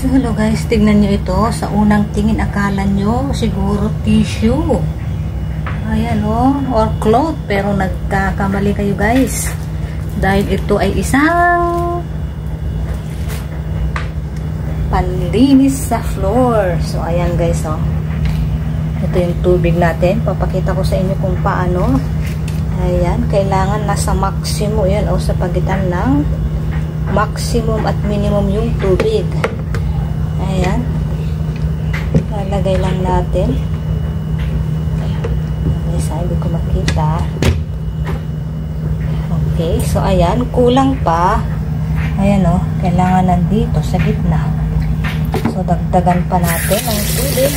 So hello guys, tignan nyo ito. Sa unang tingin akala nyo siguro tissue. Ayan or cloth. Pero nagkakamali kayo guys. Dahil ito ay isang panlinis sa floor. So ayan guys ito yung tubig natin. Papakita ko sa inyo kung paano. Ayan, kailangan nasa maximum yan o sa pagitan ng maximum at minimum yung tubig. Ayan. Lalagay lang natin. Hindi ko makita. Okay, so ayan, kulang pa. Ayan kailangan nandito sa gitna. So dagdagan pa natin ang tubig.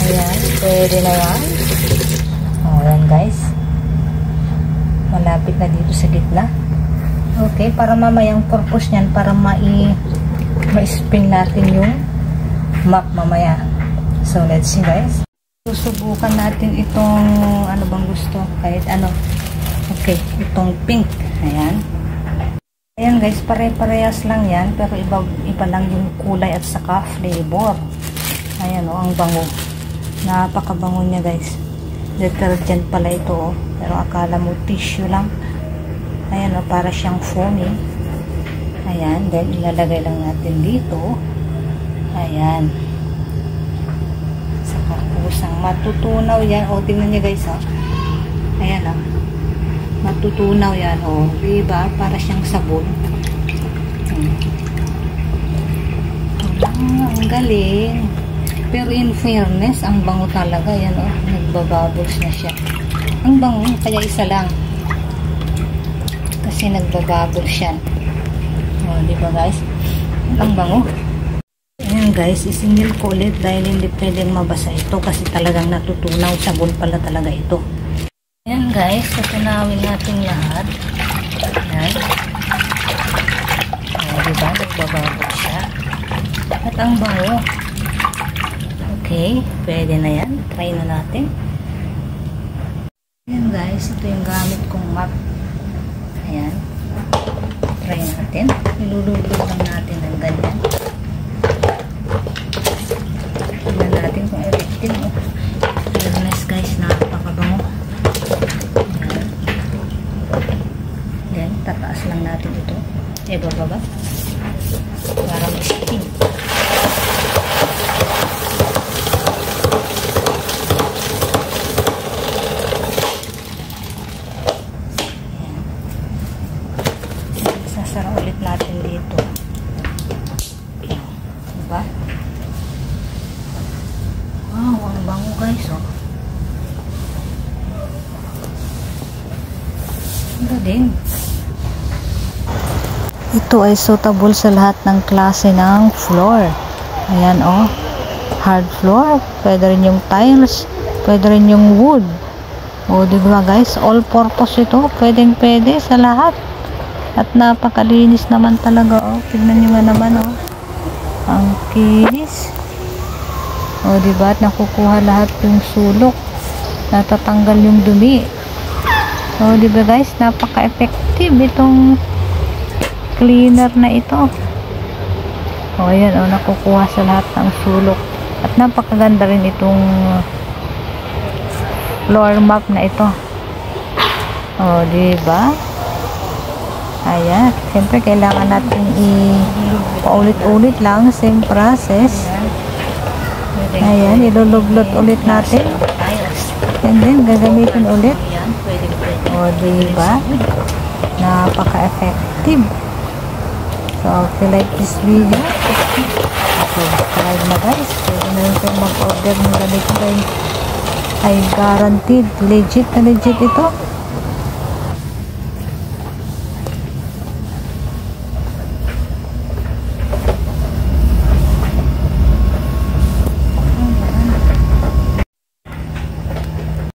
Ayan, pwede na yan. Ayan guys. Malapit na dito sa gitna. Okay, para mamayang purpose niyan, para ma-spin natin yung map mamaya. So, let's see guys. Susubukan natin itong ano bang gusto. Kahit ano. Okay, itong pink. Ayan. Ayan guys, pare-parehas lang yan. Pero iba lang yung kulay at saka flavor. Ayan ang bango. Napakabango niya guys. Detergent pala ito pero akala mo tissue lang. Ayan para siyang foamy. Ayan, then ilalagay lang natin dito. Ayan. Saka kusang matutunaw yan. Tingnan niyo guys Ayan matutunaw yan diba? Para siyang sabon. Ang galing. Pero in fairness, ang bango talaga. Yan nagbabubbles na siya. Ang bango, kaya isa lang. Kasi nagbabubbles siya. Diba guys? Ang bango. Ayan guys, isingil ko ulit dahil hindi pwedeng mabasa ito kasi talagang natutunaw. Sabon pala talaga ito. Ayan guys, tutunawin natin lahat. Ayan. Diba? Nagbabubbles siya. At ang bango. Okay, pwede na yan. Try na natin. Ayan guys, ito yung gamit kong map. Ayan. Try natin. Ilulubog lang natin ng ganyan. Tignan natin kung effective. Very nice guys, napakabango. Ayan. Then, tataas lang natin ito. Bababa. Para ma-spin. Sasara ulit natin dito. Diba? Wow, ang bango guys Ang galing. Ito ay suitable sa lahat ng klase ng floor. Ayan hard floor. Pwede rin yung tiles. Pwede rin yung wood. Diba guys? All purpose ito. Pwedeng pwede sa lahat. At napakalinis naman talaga tignan nyo nga naman ang kinis diba at nakukuha lahat yung sulok, natatanggal yung dumi. Diba guys, napaka-effective itong cleaner na ito. Ayan nakukuha sa lahat ng sulok at napakaganda rin itong floor map na ito. Diba? Ayan, siyempre kailangan natin paulit-ulit lang, same process. Ayan, ilulublot ulit natin. And then, gagamitin ulit. Diba? Napaka-effective. So, if you like this video, subscribe na guys. Pwede na rin kayo mag-order ng ganito ay guaranteed. Legit na legit ito.